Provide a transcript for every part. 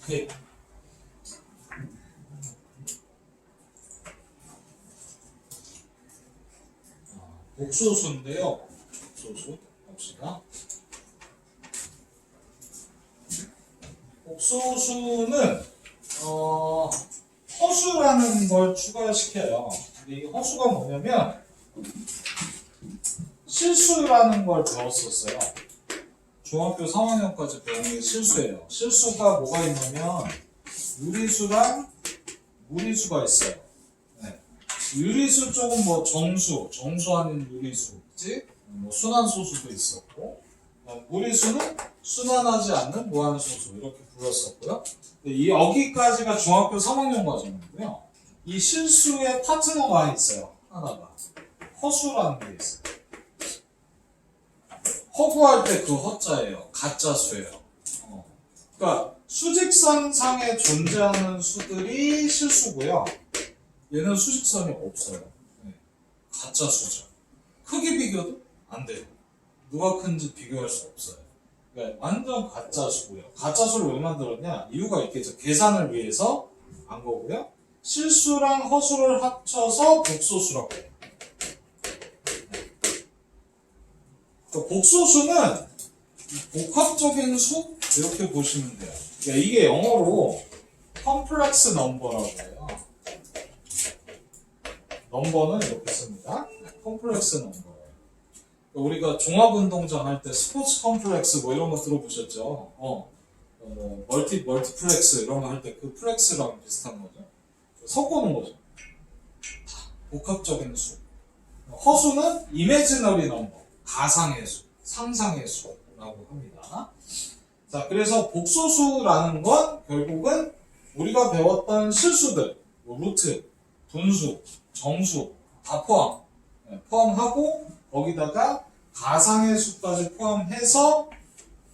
오케이. 복소수인데요. 복소수 봅시다. 복소수는 허수라는 걸 추가시켜요. 근데 이 허수가 뭐냐면 실수라는 걸 배웠었어요. 중학교 3학년까지 배운 게 실수예요. 실수가 뭐가 있냐면 유리수랑 무리수가 있어요. 네. 유리수 쪽은 뭐 정수 아닌 유리수, 그치? 뭐 순환소수도 있었고, 무리수는 순환하지 않는 무한소수 이렇게 불렀었고요. 이 여기까지가 중학교 3학년 과정이고요. 이 실수의 파트너가 있어요. 하나가 허수라는 게 있어요. 허구할 때 그 허자예요. 가짜 수예요. 그러니까 수직선상에 존재하는 수들이 실수고요. 얘는 수직선이 없어요. 네. 가짜 수죠. 크기 비교도 안 돼요. 누가 큰지 비교할 수 없어요. 그러니까 완전 가짜 수고요. 가짜 수를 왜 만들었냐? 이유가 있겠죠. 계산을 위해서 한 거고요. 실수랑 허수를 합쳐서 복소수라고 해요. 복소수는 복합적인 수 이렇게 보시면 돼요. 그러니까 이게 영어로 컴플렉스 넘버라고 해요. 넘버는 이렇게 씁니다. 컴플렉스 넘버. 우리가 종합운동장 할 때 스포츠 컴플렉스 뭐 이런 거 들어보셨죠? 멀티플렉스 이런 거 할 때 그 플렉스랑 비슷한 거죠. 섞어놓은 거죠. 복합적인 수. 허수는 이미지너리 넘버. 가상의 수, 상상의 수라고 합니다. 자, 그래서 복소수라는 건 결국은 우리가 배웠던 실수들, 뭐 루트, 분수, 정수 다 포함하고 거기다가 가상의 수까지 포함해서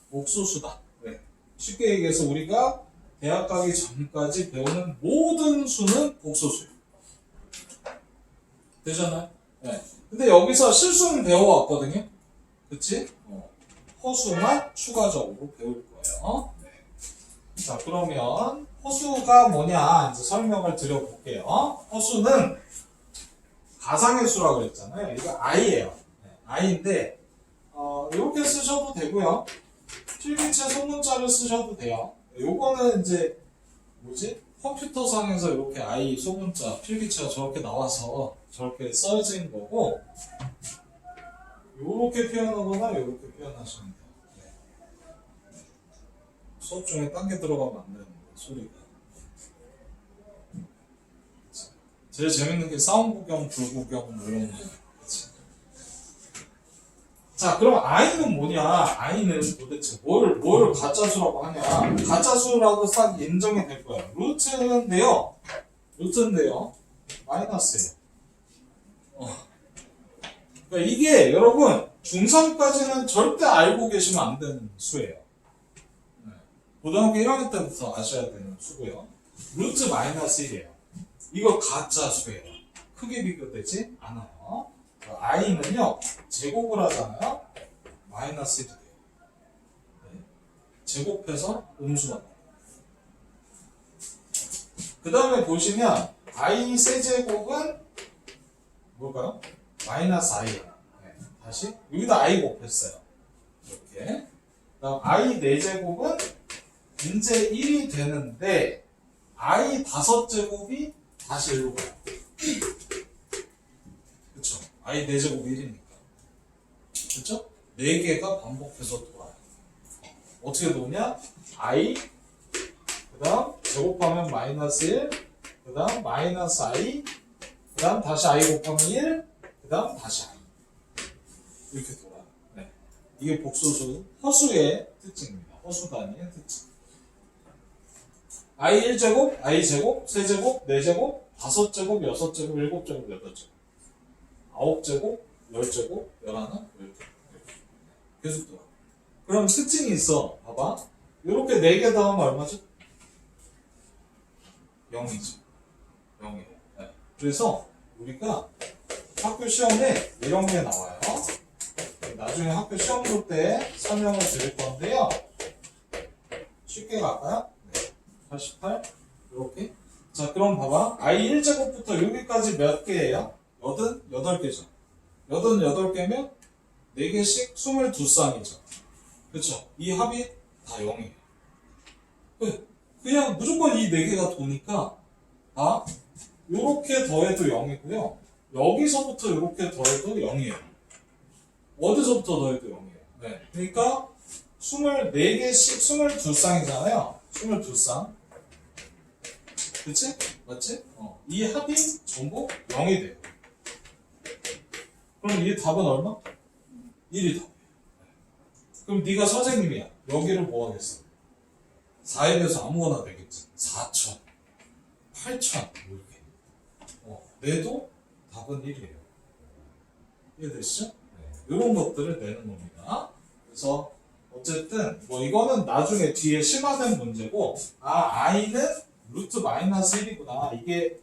복소수다. 네. 쉽게 얘기해서 우리가 대학 가기 전까지 배우는 모든 수는 복소수예요. 되잖아요? 네. 근데 여기서 실수는 배워왔거든요? 그치? 허수만 추가적으로 배울 거예요. 네. 자, 그러면 허수가 뭐냐 이제 설명을 드려볼게요. 허수는 가상의 수라고 그랬잖아요. 이거 i예요. 네, i인데 이렇게 쓰셔도 되고요. 필기체 소문자를 쓰셔도 돼요. 요거는 이제 컴퓨터상에서 이렇게 i 소문자 필기체가 저렇게 나와서 저렇게 써진 거고, 요렇게 표현하거나 요렇게 표현하시면 돼요. 네. 수업 중에 딴 게 들어가면 안 되는데 소리가. 제일 재밌는 게 싸움구경, 불구경 뭐 이런 거. 자, 그럼 i는 뭐냐? i는 도대체 뭘 가짜수라고 하냐? 가짜수라고 싹 인정이 될 거야. 루트인데요. 마이너스예요. 그러니까 이게 여러분 중3까지는 절대 알고 계시면 안 되는 수예요. 네. 고등학교 1학년 때부터 아셔야 되는 수고요. 루트 마이너스 1이에요. 이거 가짜 수예요. 크게 비교되지 않아요. i는요 제곱을 하잖아요. 마이너스 1이 돼요. 네. 제곱해서 음수가 나와요. 그 다음에 보시면 i 세제곱은 뭘까요? 마이너스 i예요. 네. 다시 여기다 i 곱했어요. 이렇게. 그다음 i 4제곱은 이제 1이 되는데 i 5제곱이 다시 1로 가요. 그쵸? i 4제곱 1이니까. 그쵸? 4개가 반복해서 돌아요. 어떻게 도냐? i 그 다음 제곱하면 마이너스 1, 그 다음 마이너스 i, 그 다음 다시 i 곱하면 1, 그 다음 다시 i. 이렇게 돌아요. 네. 이게 복소수, 허수의 특징입니다. 허수 단위의 특징. i 1제곱, i 제곱, 3제곱, 4제곱, 5제곱, 6제곱, 7제곱, 8제곱, 9제곱, 10제곱, 11, 12. 계속 돌아. 그럼 특징이 있어. 봐봐. 이렇게 4개 더하면 얼마죠? 0이죠. 0이에요. 네. 그래서 우리가 학교 시험에 이런 게 나와요. 나중에 학교 시험 볼 때 설명을 드릴 건데요. 쉽게 갈까요? 네. 88 이렇게. 자, 그럼 봐봐. i 1제곱부터 여기까지 몇 개예요? 88개죠. 88개면 4개씩 22쌍이죠. 그쵸? 이 합이 다 0이에요. 그냥 무조건 이 4개가 도니까 다 요렇게 더해도 0이고요. 여기서부터 요렇게 더해도 0이에요. 어디서부터 더해도 0이에요. 네. 그러니까 24개씩 22쌍이잖아요. 22쌍. 그치? 맞지? 이 합이 전부 0이 돼요. 그럼 이 답은 얼마? 1이 답이에요. 그럼 네가 선생님이야. 여기를 뭐 하겠어? 4일에서 아무거나 되겠지. 4천, 8천 이렇게. 내도 답은 1이에요. 이해되시죠? 네. 이런 것들을 내는 겁니다. 그래서 어쨌든 뭐 이거는 나중에 뒤에 심화된 문제고, i는 루트 마이너스 1이구나. 이게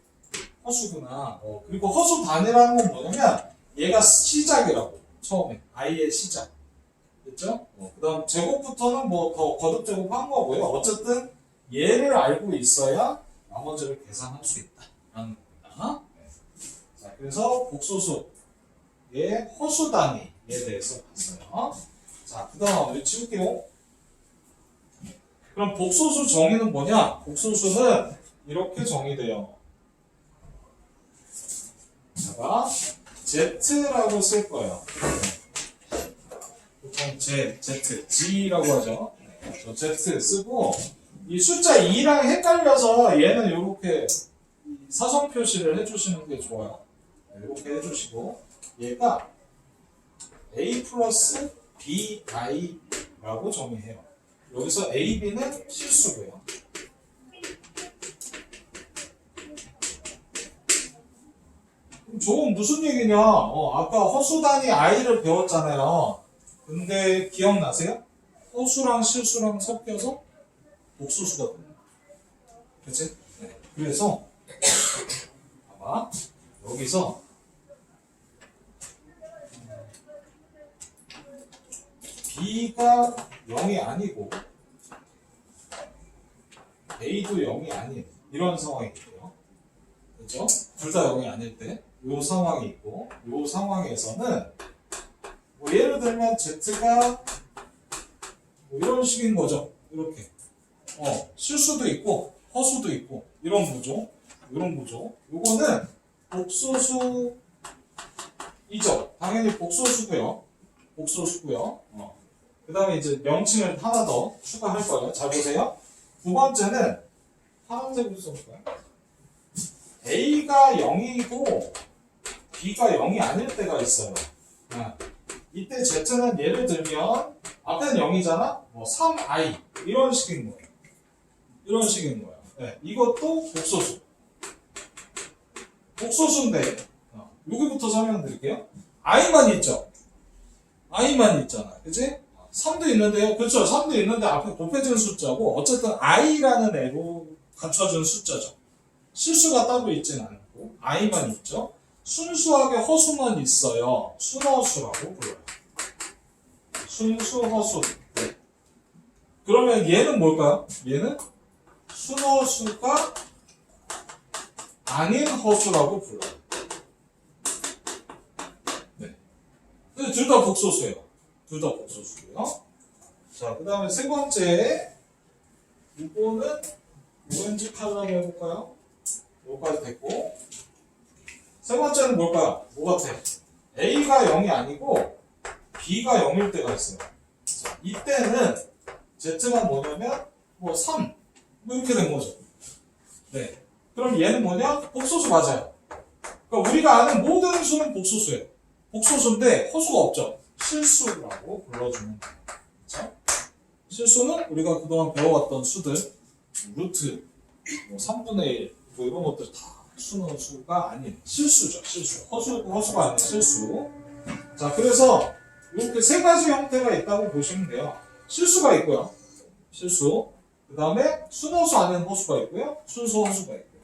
허수구나. 그리고 허수 단위라는 건 뭐냐면 얘가 시작이라고. 처음에 i의 시작. 됐죠? 그 다음 제곱부터는 뭐 더 거듭 제곱한 거고요. 어쨌든 얘를 알고 있어야 나머지를 계산할 수 있다라는 겁니다. 네. 자, 그래서 복소수의 허수 단위에 대해서 봤어요. 자, 그 다음 우리 치울게요. 그럼 복소수 정의는 뭐냐? 복소수는 이렇게 정의돼요. 제가 Z라고 쓸 거예요. 보통 G라고 하죠. 저 Z 쓰고, 이 숫자 2랑 헷갈려서 얘는 이렇게 사선 표시를 해주시는 게 좋아요. 이렇게 해주시고, 얘가 A 플러스 BI라고 정의해요. 여기서 A, B는 실수고요. 저건 무슨 얘기냐? 아까 허수단위 I를 배웠잖아요. 근데 기억나세요? 허수랑 실수랑 섞여서 복수수가 됩니다. 그치? 네. 그래서 봐봐. 여기서 B가 0이 아니고 A도 0이 아닌 이런 상황이겠죠. 그렇죠? 둘 다 0이 아닐 때 이 상황이 있고, 이 상황에서는 뭐 예를 들면 Z가 뭐 이런 식인 거죠. 이렇게 실수도 있고 허수도 있고 이런 구조, 이런 구조. 요거는 복소수이죠. 당연히 복소수고요. 복소수고요. 그 다음에 이제 명칭을 하나 더 추가할 거예요. 잘 보세요. 두 번째는 파란색으로 써볼까요? A가 0이고 B가 0이 아닐 때가 있어요. 이때 Z는 예를 들면 앞에는 0이잖아? 뭐 3i 이런 식인 거예요. 이런 식인 거예요. 네, 이것도 복소수. 복소수인데 여기부터 설명드릴게요. i만 있죠? i만 있잖아. 그치? 3도 있는데요. 그렇죠. 3도 있는데 앞에 곱해진 숫자고 어쨌든 i라는 애로 갖춰준 숫자죠. 실수가 따로 있진 않고 i만 있죠. 순수하게 허수만 있어요. 순허수라고 불러요. 순수, 허수. 네. 그러면 얘는 뭘까요? 얘는 순허수가 아닌 허수라고 불러요. 네. 근데 둘 다 복소수예요. 둘 다 복소수고요. 자, 그 다음에 세 번째, 이거는 오렌지 컬러로 해볼까요? 여기까지 됐고, 세 번째는 뭘까요? 뭐 같아? A가 0이 아니고 B가 0일 때가 있어요. 자, 이때는 Z가 뭐냐면 뭐 3, 뭐 이렇게 된 거죠. 네. 그럼 얘는 뭐냐? 복소수 맞아요. 그러니까 우리가 아는 모든 수는 복소수예요. 복소수인데 허수가 없죠. 실수라고 불러주는 거예요. 그렇죠? 실수는 우리가 그동안 배워왔던 수들, 루트, 뭐 3분의 1, 뭐 이런 것들 다 수는 수가 아닌 실수죠. 실수. 허수가 아닌 실수. 자, 그래서 이렇게 세 가지 형태가 있다고 보시면 돼요. 실수가 있고요. 실수. 그 다음에 순허수 아닌 허수가 있고요. 순수 허수가 있고요.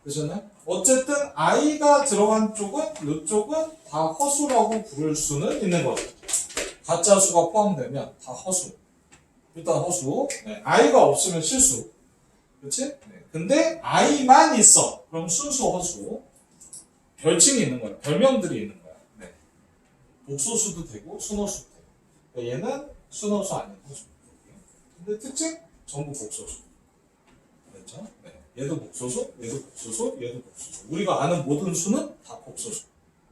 그렇잖아요? 어쨌든 i가 들어간 쪽은 이쪽은 다 허수라고 부를 수는 있는 거죠. 가짜 수가 포함되면 다 허수. 일단 허수. 네, i가 없으면 실수. 그렇지? 네. 근데 i만 있어. 그럼 순수 허수. 별칭이 있는 거야. 별명들이 있는 거야. 네. 복소수도 되고 순허수도 되고. 그러니까 얘는 순허수 아닌 허수. 근데 특징? 전부 복소수. 그렇죠? 네. 얘도 복소수, 얘도 복소수, 얘도 복소수. 우리가 아는 모든 수는 다 복소수.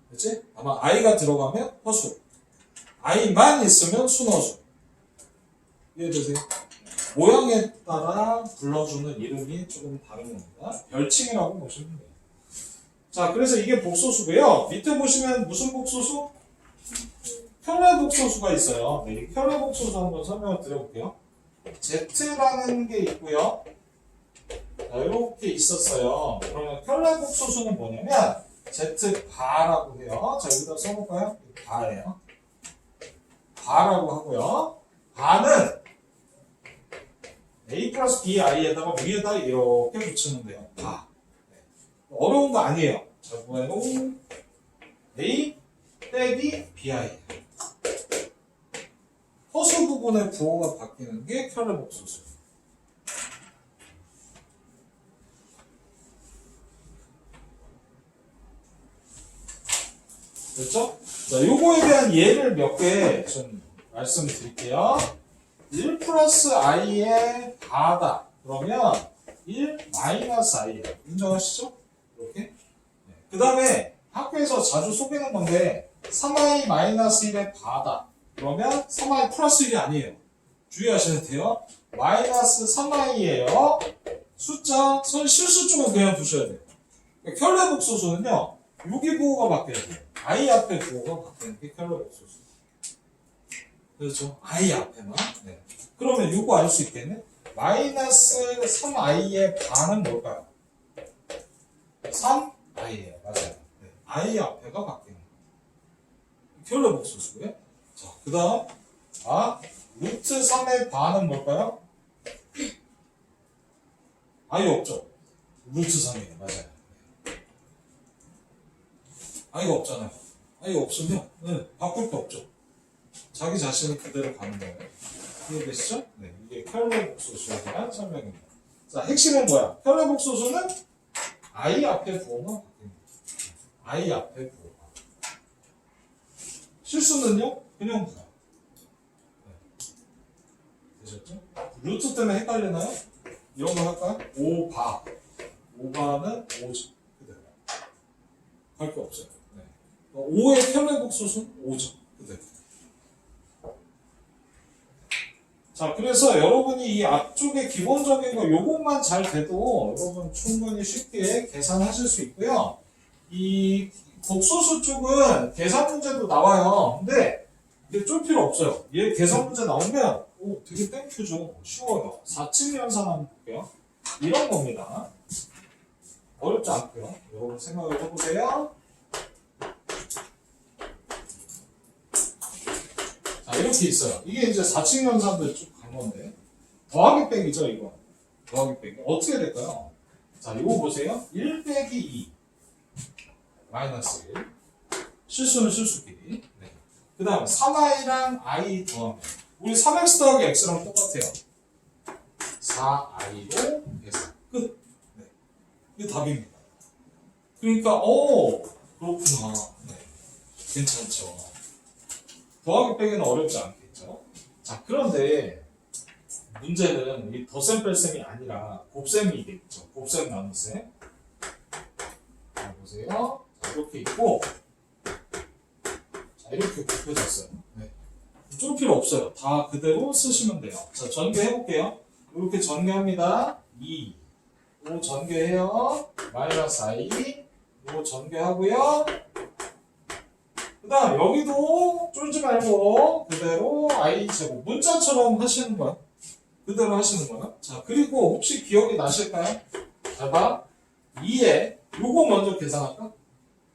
그렇지? 아마 i가 들어가면 허수. i만 있으면 순허수. 이해되세요? 모양에 따라 불러주는 이름이 조금 다른 겁니다. 별칭이라고 보시면 돼요. 자, 그래서 이게 복소수고요. 밑에 보시면 무슨 복소수? 켤레복소수가 있어요. 네, 이 켤레복소수 한번 설명을 드려볼게요. Z라는 게 있고요. 자, 이렇게 있었어요. 그러면 켤레복소수는 뭐냐면 Z 바라고 해요. 자, 여기다 써볼까요? 바예요. 바라고 하고요. 바는 A 플러스 B i에다가 위에다 이렇게 붙이면 돼요. 바. 네. 어려운 거 아니에요. 자, 뭐예요? A 빼기 BI. 허수 부분의 부호가 바뀌는 게 켤레복소수. 됐죠? 자, 요거에 대한 예를 몇 개 좀 말씀드릴게요. 1 플러스 i의 바다. 그러면 1 마이너스 i예요. 인정하시죠? 이렇게. 네. 그 다음에 학교에서 자주 속이는 건데 3i 마이너스 1의 바다. 그러면 3i 플러스 1이 아니에요. 주의하셔야 돼요. 마이너스 3i예요. 숫자, 실수 쪽은 그냥 두셔야 돼요. 그러니까 켤레복소수는요. 여기 부호가 바뀌어야 돼요. i 앞에 부호가 바뀌는 게 켤레복소수. 그렇죠? i 앞에만. 네. 그러면 요거 알 수 있겠네? 마이너스 3i의 반은 뭘까요? 3i예요. 맞아요. 네. i 앞에가 바뀌는 거예요. 켤레복소수고요. 자, 그 다음 루트 3의 반은 뭘까요? i 없죠? 루트 3이에요. 맞아요. i가 없잖아요. i가 없으면 바꿀 게 없죠. 자기 자신이 그대로 가는 거예요. 이해되시죠? 네, 이게 켤레복소수에 대한 설명입니다. 자, 핵심은 뭐야? 켤레복소수는 i 앞에 부호만 바뀝니다. i 앞에 부호가. 실수는요? 그냥 봐요. 네. 되셨죠? 루트 때문에 헷갈리나요? 이런 거 할까요? 5바. 5바는 5죠. 그대로. 할 게 없어요. 네. 5의 켤레복소수는 5죠. 그대로. 자, 그래서 여러분이 이 앞쪽에 기본적인 거 요것만 잘 돼도 여러분 충분히 쉽게 계산하실 수 있고요. 이 복소수 쪽은 계산 문제도 나와요. 근데 이게 쫄 필요 없어요. 얘 계산 문제 나오면 되게 땡큐죠. 쉬워요. 4층 연산 한번 볼게요. 이런 겁니다. 어렵지 않고요. 여러분 생각을 해보세요. 자, 이렇게 있어요. 이게 이제 4층 연산들 쭉 간 건데 더하기 빼기죠. 이거 더하기 빼기 어떻게 될까요? 자, 이거 보세요. 1 빼기 2 마이너스 1 실수는 실수끼리. 네. 그 다음 3i랑 i 더하면 우리 3x 더하기 x랑 똑같아요. 4i로 계산 끝. 네. 이게 답입니다. 그러니까 그렇구나. 네. 괜찮죠. 더하기 빼기는 어렵지 않겠죠. 자, 그런데 문제는 이 덧셈 뺄셈이 아니라 곱셈이겠죠. 곱셈 나눗셈. 자, 보세요. 자, 이렇게 있고 자, 이렇게 곱해졌어요. 네. 쫄 필요 없어요. 다 그대로 쓰시면 돼요. 자, 전개해 볼게요. 이렇게 전개합니다. 2 요 전개해요. 마이너스 i 요 전개하고요. 그 다음 여기도 쫄지 말고 그대로 i제곱 문자처럼 하시는 거야. 그대로 하시는 거야. 자, 그리고 혹시 기억이 나실까요? 자, 봐. 2에 요거 먼저 계산할까?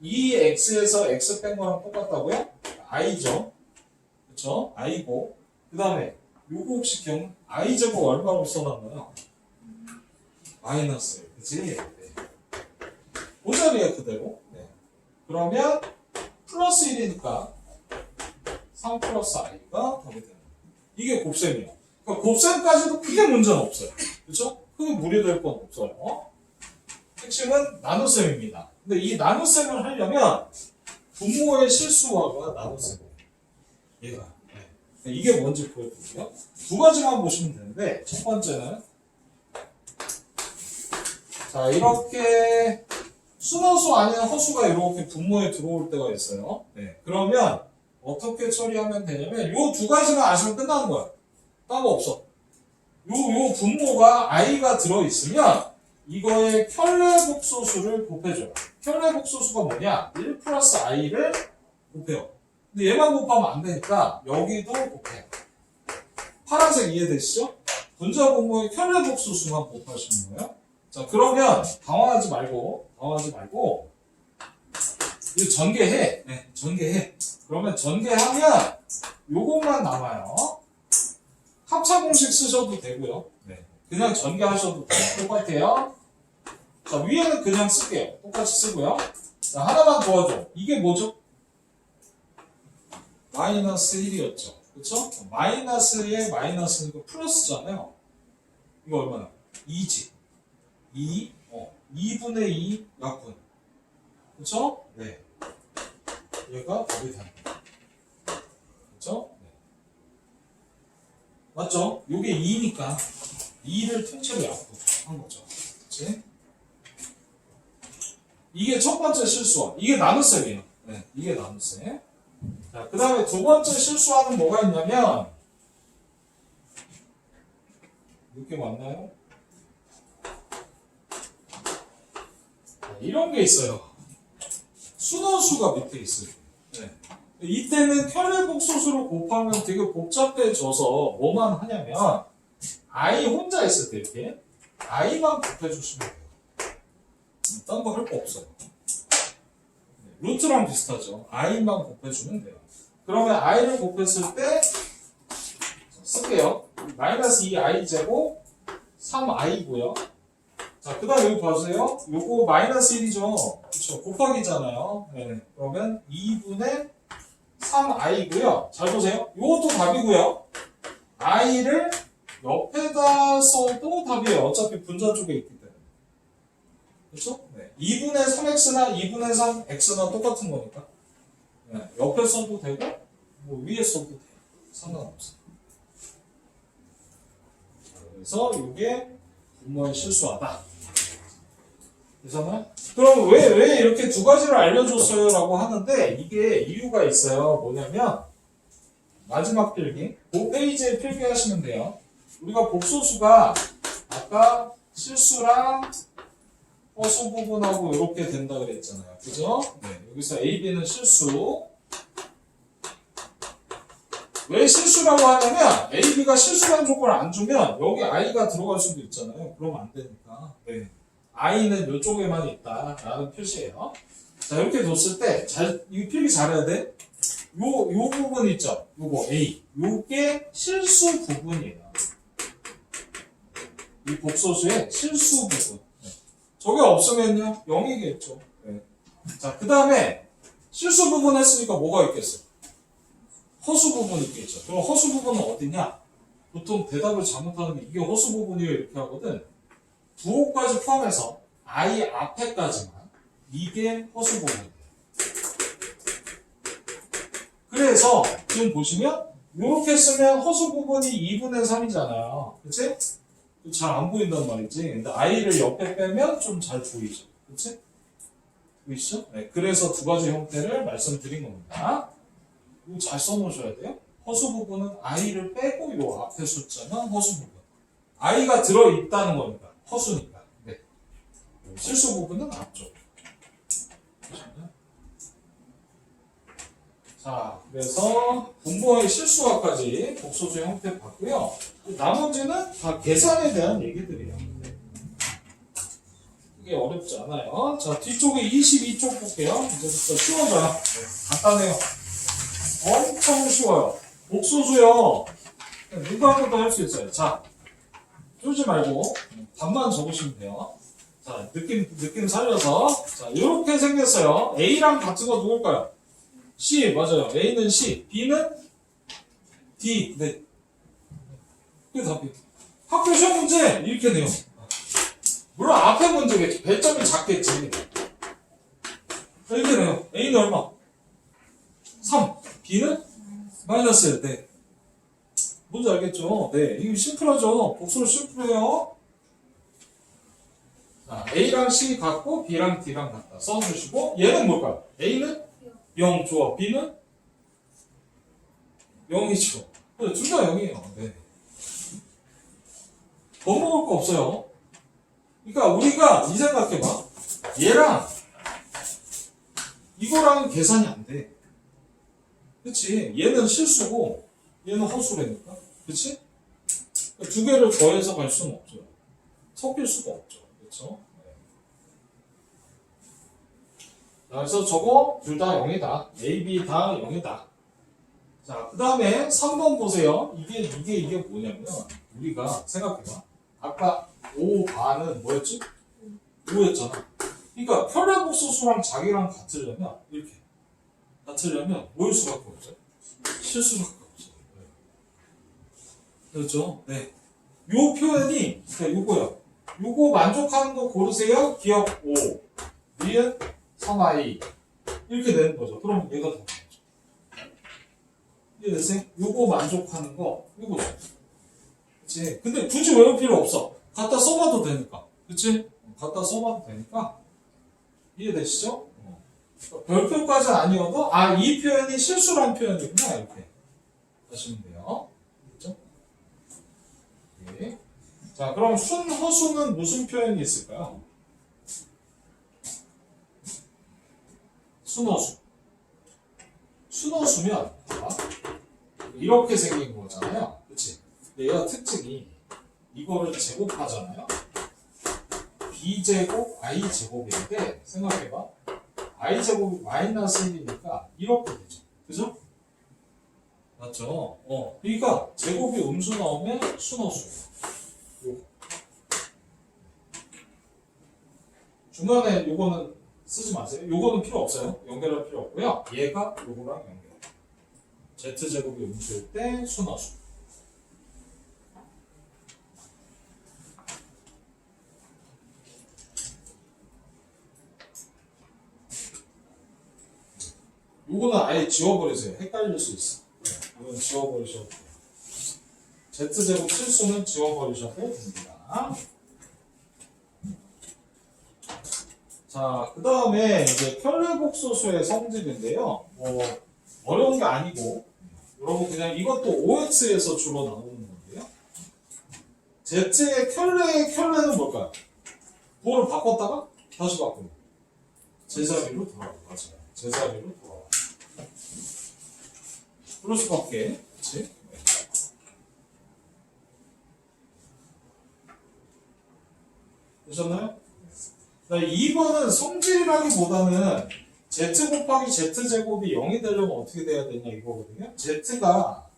2x에서 x 뺀 거랑 똑같다고요? i죠. 그쵸? i고 그 다음에 요거 혹시 기억 i제곱 얼마로 써놨나요? 마이너스. 그치? 네. 그 자리에 그대로. 네. 그러면 플러스 1이니까 3 플러스 i가 답이 되는 거예요. 이게 곱셈이에요. 그러니까 곱셈까지도 크게 문제는 없어요. 그렇죠? 크게 무리될 건 없어요. 핵심은 나눗셈입니다. 근데 이 나눗셈을 하려면 분모의 실수화가 나눗셈이에요. 얘가. 네. 이게 뭔지 보여드릴게요. 두 가지만 보시면 되는데, 첫 번째는, 자, 이렇게 순허수 아닌 허수가 이렇게 분모에 들어올 때가 있어요. 네. 그러면 어떻게 처리하면 되냐면, 요 두 가지만 아시면 끝나는 거야. 딴 거 없어. 요 분모가 i가 들어있으면, 이거의 켤레복소수를 곱해줘요. 켤레복소수가 뭐냐? 1 플러스 i를 곱해요. 근데 얘만 곱하면 안 되니까 여기도 곱해요. 파란색 이해되시죠? 분자 분모의 켤레복소수만 곱하시는 거예요. 자, 그러면 당황하지 말고 이거 전개해. 네, 전개해. 그러면 전개하면 요것만 남아요. 합차 공식 쓰셔도 되고요. 네. 그냥 전개하셔도 돼요. 똑같아요. 자, 위에는 그냥 쓸게요. 똑같이 쓰고요. 자, 하나만 도와줘. 이게 뭐죠? 마이너스 1이었죠. 그쵸? 마이너스에 마이너스니까 플러스잖아요. 이거 얼마나? 2지. 2분의 2 약분. 그쵸? 네. 얘가 답이 됩니다. 그쵸? 네. 맞죠? 요게 2니까 2를 통째로 약분한 거죠. 그치? 이게 첫 번째 실수와 이게 나눗셈이에요. 네, 이게 나눗셈. 자, 그 다음에 두 번째 실수와는 뭐가 있냐면 느낌 왔나요? 이런 게 있어요. 순허수가 밑에 있어요. 네. 이때는 켤레복소수를 곱하면 되게 복잡해져서 뭐만 하냐면 i 혼자 있을 때 이렇게 i만 곱해주시면 돼요. 딴 거 할 거 없어요. 루트랑 비슷하죠. i만 곱해주면 돼요. 그러면 i를 곱했을 때 쓸게요. 마이너스 2i 제곱 3i고요. 자, 그 다음 여기 봐주세요. 요거 마이너스 1이죠. 그쵸. 곱하기잖아요. 네. 그러면 2분의 3i고요. 잘 보세요. 요것도 답이고요. i를 옆에다 써도 답이에요. 어차피 분자 쪽에 있기 때문에. 그쵸? 네. 2분의 3x나 2분의 3x나 똑같은 거니까. 네. 옆에 써도 되고, 뭐 위에 써도 돼요. 상관없어요. 그래서 이게 분모의 실수하다. 그래서는 그럼 왜 이렇게 두 가지를 알려줬어요? 라고 하는데 이게 이유가 있어요. 뭐냐면 마지막 필기, 그 페이지에 필기하시면 돼요. 우리가 복소수가 아까 실수랑 허수 부분하고 이렇게 된다 그랬잖아요. 그죠? 네. 여기서 A, B는 실수. 왜 실수라고 하냐면 A, B가 실수라는 조건을 안 주면 여기 I가 들어갈 수도 있잖아요. 그러면 안 되니까. 네. I는 이쪽에만 있다 라는 표시예요. 자, 이렇게 뒀을 때 이 필기 잘해야 돼. 요 부분 있죠? 요거 A. 요게 실수 부분이에요. 이 복소수의 실수 부분. 네. 저게 없으면요 0이겠죠. 네. 자, 그 다음에 실수 부분 했으니까 뭐가 있겠어요? 허수 부분이 있겠죠. 그럼 허수 부분은 어디냐? 보통 대답을 잘못하는 게 이게 허수 부분이에요 이렇게 하거든. 부호까지 포함해서 I 앞에까지만 이게 허수 부분이에요. 그래서 지금 보시면 이렇게 쓰면 허수 부분이 2분의 3이잖아요. 그치? 잘 안 보인단 말이지. 근데 I를 옆에 빼면 좀 잘 보이죠. 그치? 보이시죠? 네, 그래서 두 가지 형태를 말씀드린 겁니다. 이거 잘 써놓으셔야 돼요. 허수 부분은 I를 빼고 이 앞에 숫자는 허수 부분. I가 들어있다는 거니까. 허수니까. 네. 실수 부분은 앞쪽. 자, 그래서 분모의 실수화까지 복소수 형태 봤고요. 나머지는 다 계산에 대한 얘기들이에요. 네. 이게 어렵지 않아요. 자, 뒤쪽에 22쪽 볼게요. 이제부터 쉬워져요. 네. 간단해요. 엄청 쉬워요. 복소수요. 누가 한 번도 할 수 있어요. 자, 쫄지 말고 답만 적으시면 돼요. 자, 느낌 살려서. 자, 이렇게 생겼어요. A랑 같은 거 누굴까요? C, 맞아요. A는 C, B는 D. 네. 그게 답이에요. 학교 시험 문제 이렇게 내요. 물론 앞에 문제겠지. 배점이 작겠지. 자, 이게 네요. A는 얼마? 3. B는? 마이너스 1. 네. 뭔지 알겠죠? 네. 이거 심플하죠? 복수로 심플해요. 자, A랑 C 같고 B랑 D랑 같다. 써주시고, 얘는 뭘까요? A는 0 좋아. B는 0이죠. 둘 다 0이에요. 네. 더 먹을 거 없어요. 그러니까 우리가 이 생각해봐. 얘랑 이거랑은 계산이 안 돼. 그치? 얘는 실수고 얘는 허수라니까. 그치? 두 개를 더해서 갈 수는 없죠. 섞일 수가 없죠. 그쵸? 네. 그래서 저거 둘 다 0이다. A, B 다 0이다. 자, 그 다음에 3번 보세요. 이게 뭐냐면, 우리가 생각해봐. 아까 5 반은 뭐였지? 5였잖아. 그러니까 편례복소수랑 자기랑 같으려면, 이렇게. 같으려면, 뭐일 수밖에 없어요? 실수밖에 없어요. 네. 그렇죠? 네. 요 표현이, 그러니까 요거요. 요거 만족하는 거 고르세요. 기억 5. 니은 3i. 이렇게 되는 거죠. 그럼 얘가 더. 이해됐어요? 요거 만족하는 거, 요거죠. 그치? 근데 굳이 외울 필요 없어. 갖다 써봐도 되니까. 그치? 갖다 써봐도 되니까. 이해되시죠? 별표까지는 아니어도, 이 표현이 실수란 표현이구나. 이렇게 하시면 돼요. 그렇죠? 네. 자, 그럼 순허수는 무슨 표현이 있을까요? 순허수. 순허수면, 이렇게 생긴 거잖아요. 그치? 근데 얘가 특징이 이거를 제곱하잖아요. b제곱 i제곱인데 생각해봐. i제곱이 마이너스 1이니까 이렇게 되죠. 그죠? 맞죠? 그러니까 제곱이 음수 나오면 순허수. 요거. 중간에 요거는 쓰지 마세요. 요거는 필요 없어요. 연결할 필요 없고요. 얘가 요거랑 연결. z제곱이 음수일 때 순허수. 요거는 아예 지워버리세요. 헷갈릴 수 있어. 이건 지워버리셔도 돼요. z제곱 실수는 지워버리셔도 됩니다. 자, 그 다음에 이제 편례복소수의 성질인데요. 어려운 게 아니고, 여러분 그냥 이것도 OX에서 주로 나오는 건데요. Z의 켤레는 뭘까요? 도를 바꿨다가 다시 바꾸는 제자리로 돌아와. 맞아요. 제자리로 돌아와. 그럴 수밖에. 그치? 되셨나요? 2번은 성질이라기보다는 z 곱하기 z제곱이 0이 되려면 어떻게 돼야 되냐 이거거든요. z가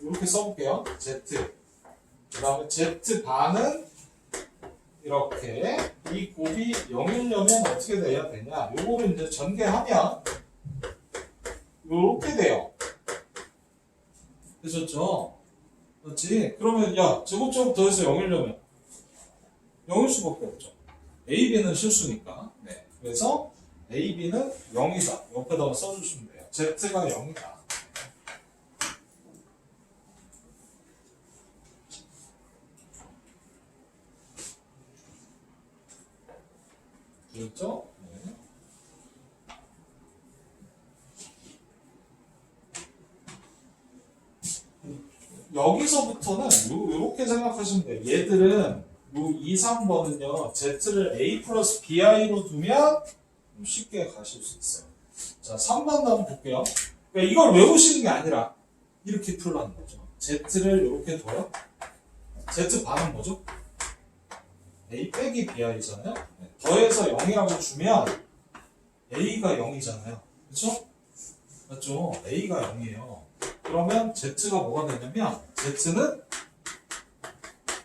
이렇게 써볼게요. z 그 다음에 z반은 이렇게 이 곱이 0이려면 어떻게 돼야 되냐 요거를 이제 전개하면 요렇게 돼요. 되셨죠? 그렇지? 그러면 제곱제곱 더해서 0이려면 0일 수밖에 없죠. A, B는 실수니까. 네. 그래서 A, B는 0이다. 옆에다가 써주시면 돼요. Z가 0이다. 그렇죠? 네. 여기서부터는 요렇게 생각하시면 돼요. 얘들은 요 2, 3번은요, Z를 A 플러스 BI로 두면 쉽게 가실 수 있어요. 자, 3번 한번 볼게요. 그러니까 이걸 외우시는 게 아니라 이렇게 풀라는 거죠. Z를 이렇게 둬요. Z 반은 뭐죠? A 빼기 BI잖아요. 네. 더해서 0이라고 주면 A가 0이잖아요. 그쵸? 맞죠? A가 0이에요. 그러면 Z가 뭐가 되냐면 Z는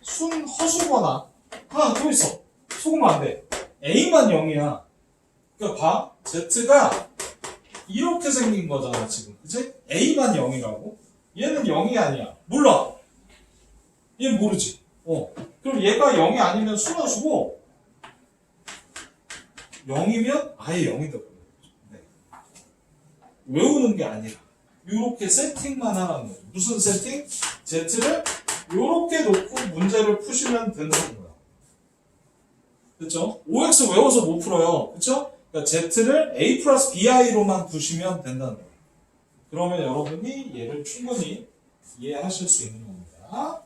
순허수거나 하나 또 있어. 속으면 안 돼. A만 0이야. 그러니까 봐. Z가 이렇게 생긴 거잖아 지금. 그치? A만 0이라고. 얘는 0이 아니야. 몰라. 얘는 모르지. 그럼 얘가 0이 아니면 순환수고 0이면 아예 0이 되거든요. 네. 외우는 게 아니라 이렇게 세팅만 하라는 거죠. 무슨 세팅? Z를 이렇게 놓고 문제를 푸시면 된다는 거예요. 그렇죠? OX 외워서 못 풀어요. 그렇죠? 그러니까 Z를 A 플러스 BI로만 두시면 된다는 거예요. 그러면 여러분이 얘를 충분히 이해하실 수 있는 겁니다.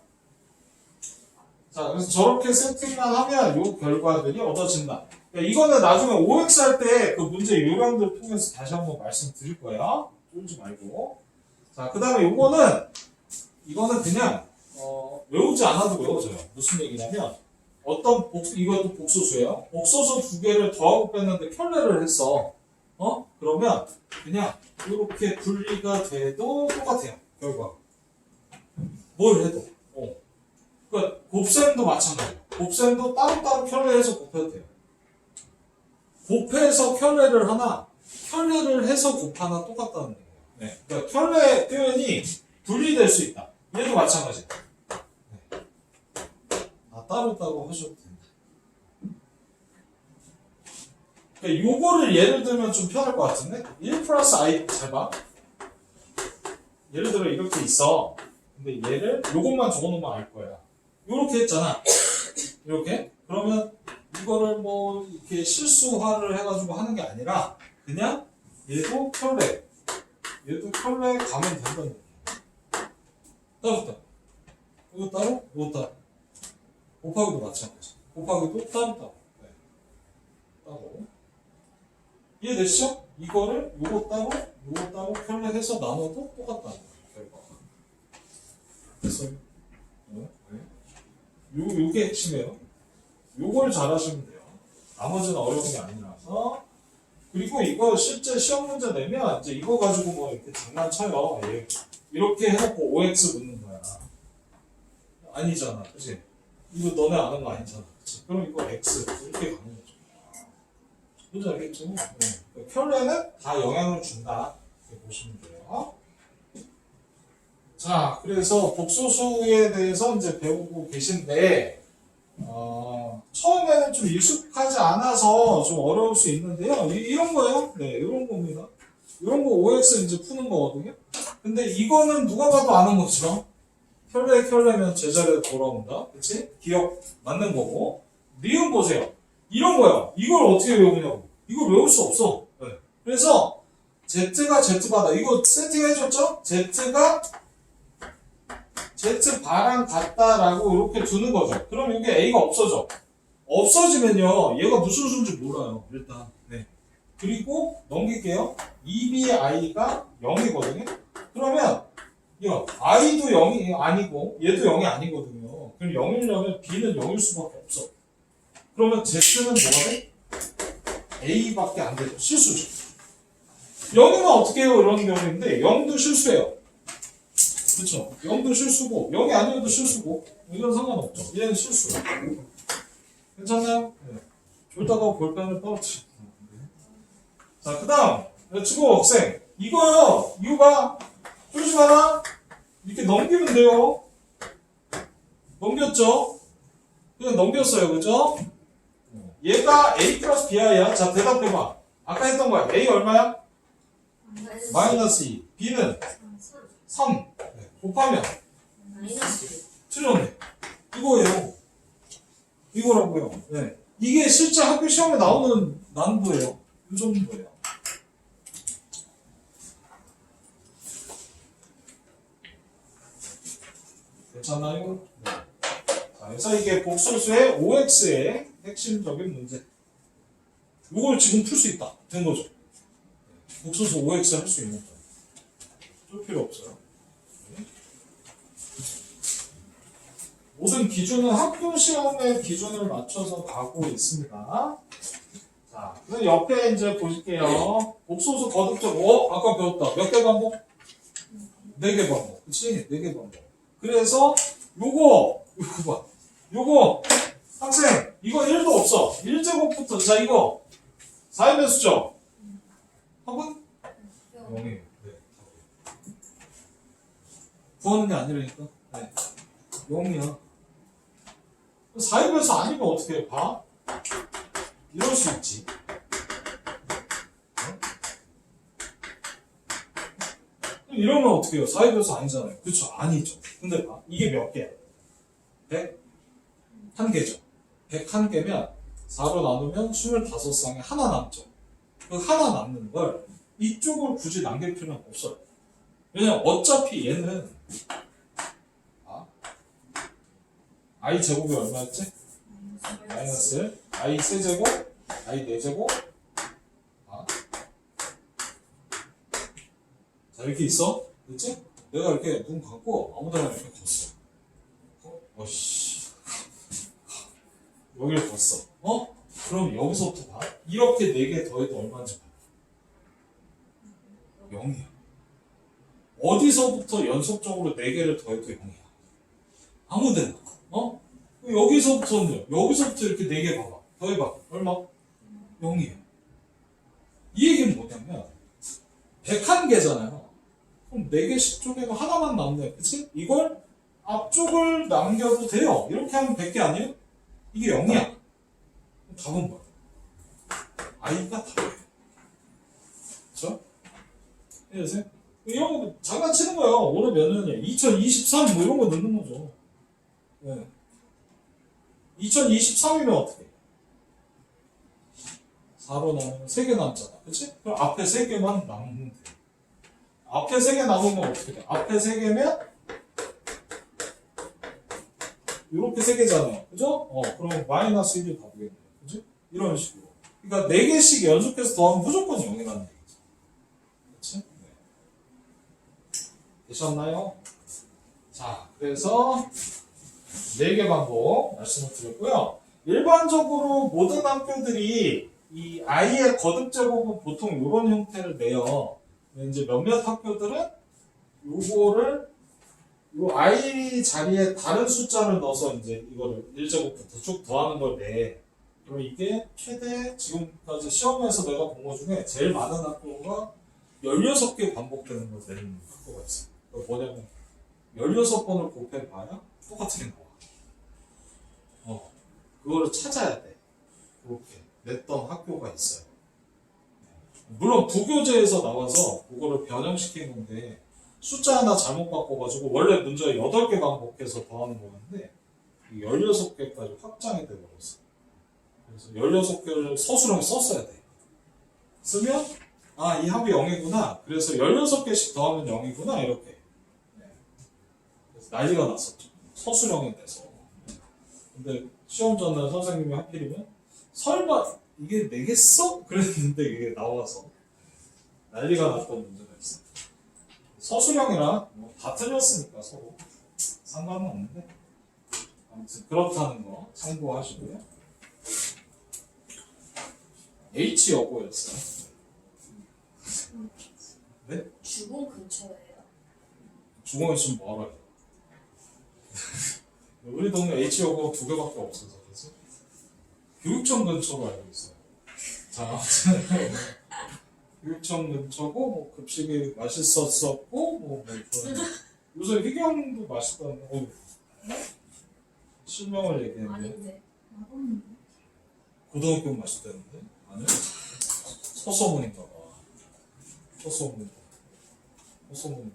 자, 그래서 저렇게 세팅만 하면 이 결과들이 얻어진다. 그러니까 이거는 나중에 OX 할 때 그 문제 요령들 통해서 다시 한번 말씀드릴 거예요. 쫄지 말고. 자, 그 다음에 이거는 그냥 외우지 않아도 외워져요. 무슨 얘기냐면 이것도 복소수예요. 복소수 두 개를 더하고 뺐는데 켤레를 했어. 그러면 그냥 이렇게 분리가 돼도 똑같아요. 결과. 뭘 해도. 그러니까 곱셈도 마찬가지예요. 곱셈도 따로따로 켤레해서 곱해도 돼요. 곱해서 켤레를 하나, 켤레를 해서 곱하나 똑같다는 거예요. 네. 그러니까 켤레 표현이 분리될 수 있다. 얘도 마찬가지예요. 네. 따로따로 하셔도 됩니다. 그러니까 요거를 예를 들면 좀 편할 것 같은데 1 플러스 i 잘 봐. 예를 들어 이렇게 있어. 근데 얘를 요것만 적어놓으면 알 거야. 요렇게 했잖아. 이렇게. 그러면 이거를 뭐 이렇게 실수화를 해가지고 하는 게 아니라 그냥 얘도 켤레 가면 된다는 거예요. 따로 이거 따로 이거 따로 곱하기도 마찬가지. 곱하기도 따로 네. 따로 이해되시죠? 이거를 요거 따로 켤레 해서 나눠도 똑같다는 거예요. 결과가. 됐어요? 요게 핵심이에요. 요걸 잘하시면 돼요. 나머지는 어려운 게 아니라서. 그리고 이거 실제 시험 문제 내면 이제 이거 가지고 뭐 이렇게 장난쳐요. 이렇게 해놓고 OX 묻는 거야. 아니잖아. 그치? 이거 너네 아는 거 아니잖아. 그치? 그럼 이거 X. 이렇게 가는 거죠. 뭔지 알겠죠? 네. 켤레는 다 영향을 준다. 이렇게 보시면 돼요. 자, 그래서 복소수에 대해서 이제 배우고 계신데, 처음에는 좀 익숙하지 않아서 좀 어려울 수 있는데요. 이런 거예요. 네, 이런 겁니다. 이런 거 OX 이제 푸는 거거든요. 근데 이거는 누가 봐도 아는 거죠. 켤레면 제자리에 돌아온다. 그치? 기억 맞는 거고. 니은 보세요. 이런 거예요. 이걸 어떻게 외우냐고. 이걸 외울 수 없어. 네. 그래서 Z가 Z바다. 이거 세팅해줬죠? Z가 Z바랑 같다라고 이렇게 두는 거죠. 그럼 이게 A가 없어져. 없어지면요, 얘가 무슨 수인지 몰라요, 일단. 네. 그리고 넘길게요. 2BI가 0이거든요? 그러면, I도 0이 아니고, 얘도 0이 아니거든요. 그럼 0이려면 B는 0일 수밖에 없어. 그러면 Z는 뭐가 돼? A밖에 안 되죠. 실수죠. 0이면 어떻게 해요? 이런 경우인데, 0도 실수예요. 그쵸? 0도 실수고 0이 아니어도 실수고 이건 상관없죠. 얘는 실수. 괜찮나요? 네. 졸다가 볼펜을 떨어뜨려. 자, 그 다음 치고 억생 이거요. 이유가 쫄지 마라. 이렇게 넘기면 돼요. 넘겼죠? 그냥 넘겼어요. 그죠? 얘가 A 플러스 B야. 자, 대답해봐. 아까 했던 거야. A 얼마야? 마이너스 2. B는 3. 네. 곱하면 마이너스 틀렸네. 이거예요. 이거라고요. 네. 이게 실제 학교 시험에 나오는 난도예요. 이 정도예요. 괜찮나요? 네. 자, 그래서 이게 복소수의 OX의 핵심적인 문제. 이걸 지금 풀 수 있다. 된 거죠. 복소수 OX 할 수 있는 거. 쫄 필요 없어요. 모든 기준은 학교 시험의 기준을 맞춰서 가고 있습니다. 자, 그럼 옆에 이제 보실게요. 복소수 거듭적, 아까 배웠다. 몇 개 반복? 4개 반복. 그치? 4개 반복. 그래서, 요거 봐. 요거, 학생, 이거 1도 없어. 1제곱부터, 자, 이거, 4인의 수죠? 합은? 0이에요. 네. 구하는 게 아니라니까. 네. 0이야. 4의 아니면 어떻게 해? 봐? 이럴 수 있지. 이러면 어떻게 해요? 4의 아니잖아요. 그쵸? 아니죠. 근데 봐. 이게 몇 개야? 101개죠. 101개면 4로 나누면 25쌍에 하나 남죠. 그 하나 남는 걸 이쪽을 굳이 남길 필요는 없어요. 왜냐면 어차피 얘는 i 제곱이 얼마였지? 마이너스 i 세제곱, i 4제곱. 자, 이렇게 있어. 그치? 내가 이렇게 눈 감고 아무데나 이렇게 걷어. 어씨. 여기를 걷어. 그럼 여기서부터 봐. 이렇게 4개 더해도 얼마인지 봐. 0이야. 어디서부터 연속적으로 4개를 더해도 0이야. 아무데나. 여기서부터는요. 여기서부터 이렇게 4개 봐봐. 더해봐. 얼마? 0이에요. 이 얘기는 뭐냐면 101개잖아요. 그럼 4개씩 쪼개고 하나만 남네. 그치? 이걸 앞쪽을 남겨도 돼요. 이렇게 하면 100개 아니에요? 이게 0이야. 답은 뭐야? i가 답이에요. 그쵸? 이해되세요? 이런 거 장난치는 거예요. 올해 몇 년이야? 2023 뭐 이런 거 넣는 거죠. 네. 2023이면 어떻게 해? 4로 나누면 3개 남잖아. 그치? 그럼 앞에 3개만 남으면 돼. 앞에 3개 남으면 어떻게 돼? 앞에 3개면 이렇게 3개잖아요. 그죠? 그럼 마이너스 1이 답이겠네요. 그치? 이런 식으로. 그러니까 4개씩 연속해서 더하면 무조건 0이라는 얘기죠. 그치? 네. 되셨나요? 자, 그래서 4개 방법 말씀을 드렸고요. 일반적으로 모든 학교들이 이 i의 거듭 제곱은 보통 이런 형태를 내요. 이제 몇몇 학교들은 요거를 요 i 자리에 다른 숫자를 넣어서 이제 이거를 1제곱부터 쭉 더하는 걸 내. 그럼 이게 최대 지금까지 시험에서 내가 본 것 중에 제일 많은 학교가 16개 반복되는 걸 내는 학교가 있어요. 뭐냐면 16번을 곱해봐야 똑같은 게 나와. 그거를 찾아야 돼. 그렇게 냈던 학교가 있어요. 물론 부교재에서 나와서 그거를 변형시킨 건데 숫자 하나 잘못 바꿔가지고 원래 문제가 8개 반복해서 더하는 거였는데 16개까지 확장이 돼버렸어. 그래서 16개를 서술형에 썼어야 돼. 쓰면 이 합이 0이구나. 그래서 16개씩 더하면 0이구나 이렇게. 그래서 난리가 났었죠. 서술형에 대해서. 근데 시험 전날 선생님이 하필이면 설마 이게 내겠어? 그랬는데 이게 나와서 난리가 났던 문제가 있어요. 서술형이랑 다 틀렸으니까 서로 상관은 없는데 아무튼 그렇다는 거 참고하시고요. H 여고였어요. 네? 주공 근처예요. 주공에 있으면 뭐하러 해요? 우리 동네 H 여고 2개밖에 없어서 그래서 교육청 근처로 알고 있어요. 자, 아무튼 교육청 근처고 뭐 급식이 맛있었었고 뭐 그런 요새 희경도 맛있다는 실명을 얘기했는데 아닌데. 고등학교 맛있다는데 아니요? 서소문인가 봐. 서소문인가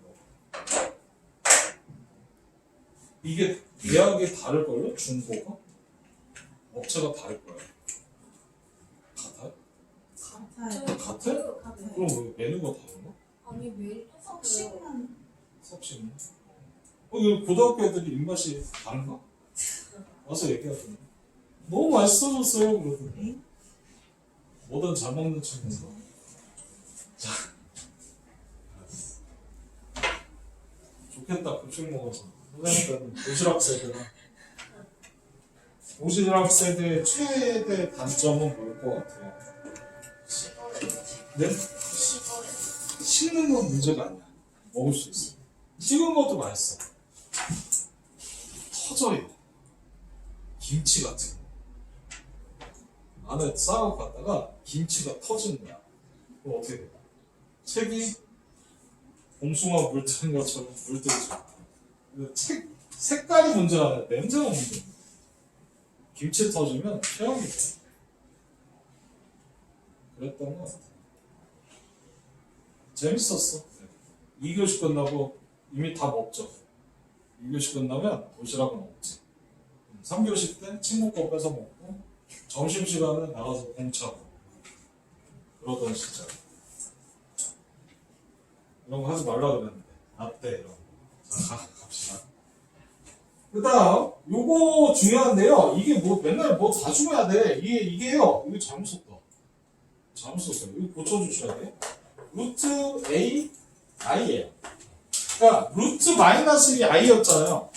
봐. 이게 대학이 다를걸요? 중고가? 업체가 다를 거야. 같아요? 같아? 그럼 왜 메뉴가 다른가? 아니 매일 똑같아요. 섭씨는? 이거 고등학교 애들이 입맛이 다른가? 와서 얘기하더니 너무 맛있어졌어요 그러더니 뭐든 잘 먹는 친구인가? 자 좋겠다 급식 먹어서 선생님들은 도시락 세대나 도시락 세대의 최대 단점은 뭘 것 같아요? 네? 식는 건 문제가 아니야. 먹을 수 있어. 찍은 것도 맛있어. 터져요. 김치 같은 거. 안에 싸고 갔다가 김치가 터지는 거야. 그럼 어떻게 돼? 책이 봉숭아 물든 것처럼 물들죠. 색깔이 문제가 아니라 냄새가 문제입니다. 김치 터지면 최악이죠. 그랬던 것 같아. 재밌었어. 2교시 끝나고 이미 다 먹죠. 2교시 끝나면 도시락은 없지. 3교시 때 친구 거 뺏어 먹고 점심시간에 나가서 공차고 그러던 시절. 이런 거 하지 말라 그랬는데 나때 이런 거. 자, 갑시다. 그 다음 요거 중요한데요. 이게 뭐 맨날 뭐 다 중요해야 돼. 이게요. 이거 잘못 썼다. 잘못 썼어요. 이거 고쳐주셔야 돼. 루트 A i예요. 그러니까 루트 마이너스 1이 i였잖아요.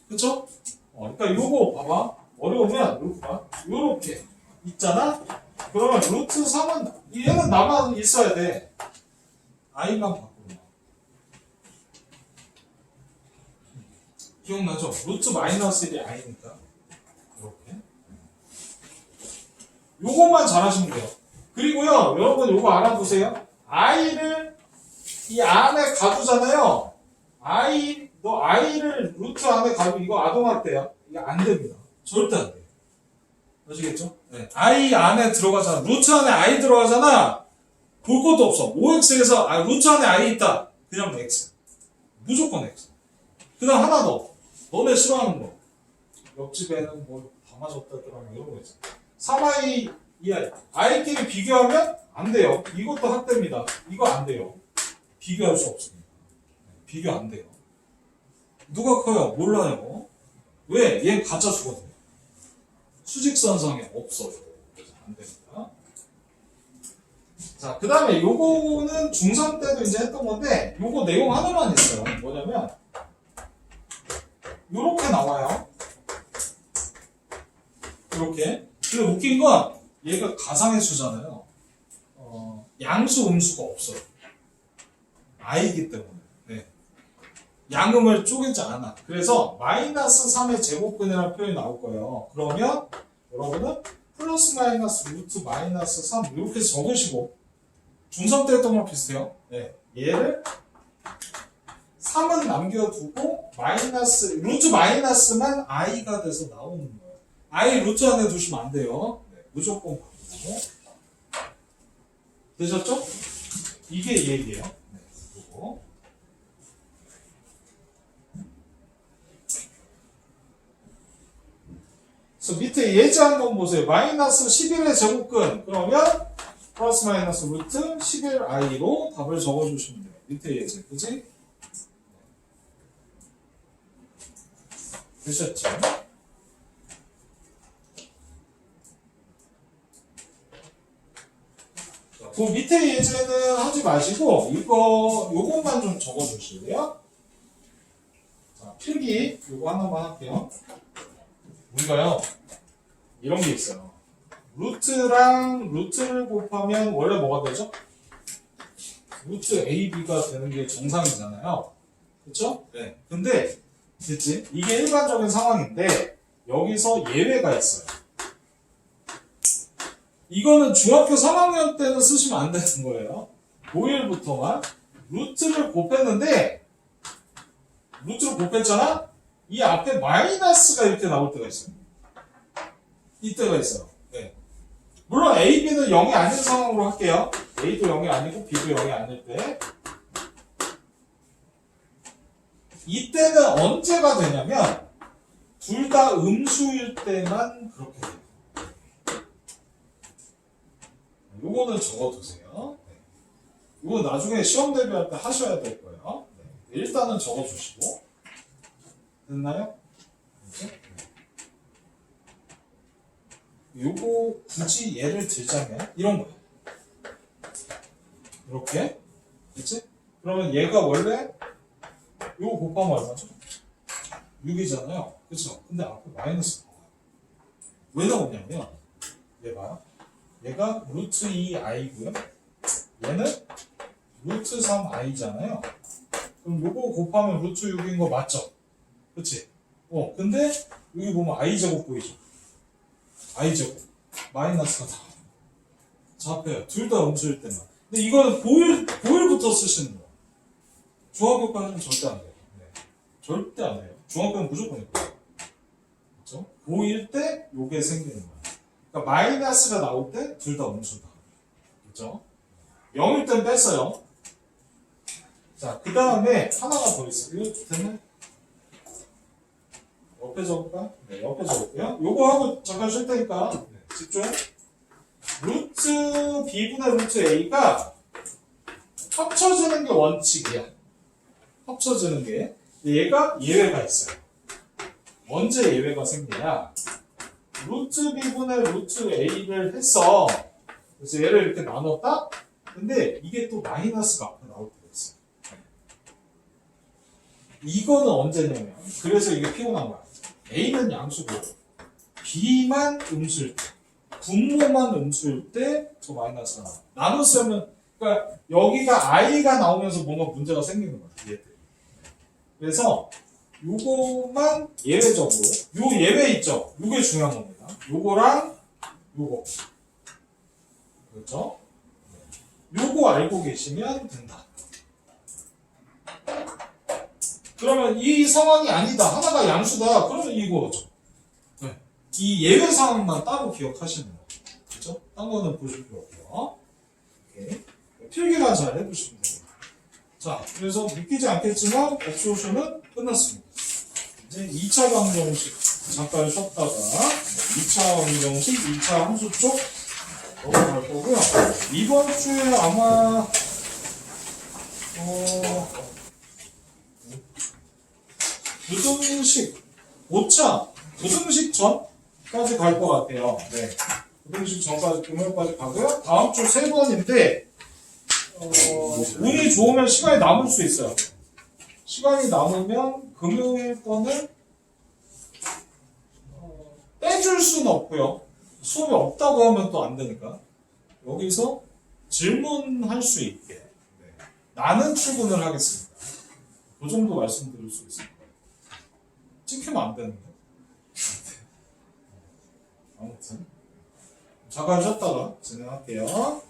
그쵸? 그러니까 요거 봐봐. 어려우면 이렇게 봐. 요렇게 있잖아. 그러면 루트 3은 얘는 남아 있어야 돼. i만 바꾸면. 기억나죠? 루트 마이너스 1이 i니까. 이렇게. 요것만 잘하시면 돼요. 그리고요, 여러분 요거 알아두세요. i를 이 안에 가두잖아요. 너 i를 루트 안에 가두고 이거 아동학대야. 이거 안 됩니다. 절대 안 돼요. 아시겠죠? 네. i 안에 들어가잖아. 루트 안에 i 들어가잖아. 볼 것도 없어. 5x에서 루트 안에 i 있다. 그냥 x. 무조건 x. 그 다음 하나 더. 너네 싫어하는 거. 옆집에는 뭐 다 맞았다더라. 이런 거 있잖아. 3i, 2i. i끼리 비교하면 안 돼요. 이것도 학대입니다. 이거 안 돼요. 비교할 수 없습니다. 비교 안 돼요. 누가 커요? 몰라요. 왜? 얘는 가짜 수거든요. 수직선상에 없어요. 그래서 안 됩니다. 자, 그 다음에 요거는 중3 때도 이제 했던 건데, 요거 내용 하나만 있어요. 뭐냐면, 요렇게 나와요. 요렇게. 근데 웃긴 건, 얘가 가상의 수잖아요. 양수, 음수가 없어요. i이기 때문에. 네. 양음을 쪼개지 않아. 그래서 마이너스 3의 제곱근이라는 표현이 나올 거예요. 그러면 여러분은 플러스 마이너스 루트 마이너스 3 이렇게 적으시고 중3 때 했던 거랑 비슷해요. 네. 얘를 3은 남겨두고 마이너스 루트 마이너스만 i가 돼서 나오는 거예요. i 루트 안에 두시면 안 돼요. 네. 무조건 바꾸고. 되셨죠? 이게 얘기예요. 네. 그리고 그래서 밑에 예제 한번 보세요. 마이너스 11의 제곱근. 그러면 플러스 마이너스 루트 11i로 답을 적어주시면 돼요. 밑에 예제. 그지? 되셨죠? 그 밑에 예제는 하지 마시고 요것만 좀 적어주실래요? 자, 필기 요거 하나만 할게요. 우리가요 이런 게 있어요. 루트랑 루트를 곱하면 원래 뭐가 되죠? 루트 AB가 되는 게 정상이잖아요. 그쵸? 네. 근데 됐지? 이게 일반적인 상황인데 여기서 예외가 있어요. 이거는 중학교 3학년 때는 쓰시면 안 되는 거예요. 고1부터만 루트를 곱했는데 루트를 곱했잖아? 이 앞에 마이너스가 이렇게 나올 때가 있어요. 이때가 있어요. 네. 물론 A, B는 0이 아닌 상황으로 할게요. A도 0이 아니고 B도 0이 아닐 때 이때는 언제가 되냐면 둘 다 음수일 때만 그렇게 돼요. 요거는 적어두세요. 네. 요거 나중에 시험 대비할 때 하셔야 될 거예요. 네. 일단은 적어주시고. 됐나요? 네. 요거 굳이 예를 들자면 이런 거예요. 이렇게. 그치? 그러면 얘가 원래 요거 곱하면 얼마죠? 6이잖아요. 그쵸? 근데 앞에 마이너스 나와요. 왜 나오냐면 얘 봐요. 얘가 루트 2i고요. 얘는 루트 3i잖아요. 그럼 요거 곱하면 루트 6인 거 맞죠? 그치? 근데 여기 보면 i제곱 보이죠? i제곱 마이너스가 다 잡혀요. 둘 다 음수일 때만. 근데 이거는 보일부터 쓰시는 거예요. 중학교까지는 절대 안 돼요. 네. 절대 안 해요. 중학교는 무조건 있고요. 그렇죠? 모일 때 요게 생기는 거야. 그러니까 마이너스가 나올 때 둘 다 음수다. 그죠? 0일 땐 뺐어요. 자, 그 다음에 하나가 더 있어. 이거 되네? 옆에 적을까? 네, 옆에 적을게요. 요거 하고 잠깐 쉴 테니까 네, 집중. 루트 b분의 루트 a가 합쳐지는 게 원칙이야. 합쳐지는 게. 얘가 예외가 있어요. 언제 예외가 생기냐? 루트 b분의 루트 a를 했어. 그래서 얘를 이렇게 나눴다? 근데 이게 또 마이너스가 앞에 나올 때가 있어. 이거는 언제냐면, 그래서 이게 피곤한 거야. a는 양수고, b만 음수일 때, 분모만 음수일 때, 저 마이너스가 나와. 나눴으면, 그러니까 여기가 i가 나오면서 뭔가 문제가 생기는 거야. 얘들. 그래서 요거만 예외적으로, 요 예외 있죠? 요게 중요한 겁니다. 요거랑 요거. 그렇죠? 요거 알고 계시면 된다. 그러면 이 상황이 아니다. 하나가 양수다. 그러면 이거죠. 네. 이 예외 상황만 따로 기억하시는 거예요. 그렇죠? 딴 거는 보실 필요 없고요. 오케이. 필기만 잘 해두시면 돼요. 자, 그래서 믿기지 않겠지만 옥수수는 끝났습니다. 이제 2차 방정식 잠깐 쉬었다가 2차 방정식, 2차 함수 쪽 넘어갈 거고요. 이번 주에 아마 부등식 5차 부등식 전까지 갈 것 같아요. 네. 부등식 전까지 금요일까지 가고요. 다음 주 3번인데 운이 좋으면 시간이 남을 수 있어요. 시간이 남으면 금요일 거는 빼줄 수는 없고요. 수업이 없다고 하면 또 안 되니까 여기서 질문할 수 있게 나는 출근을 하겠습니다. 그 정도 말씀드릴 수 있을 거예요. 찍히면 안 되는데. 아무튼 잠깐 쉬었다가 진행할게요.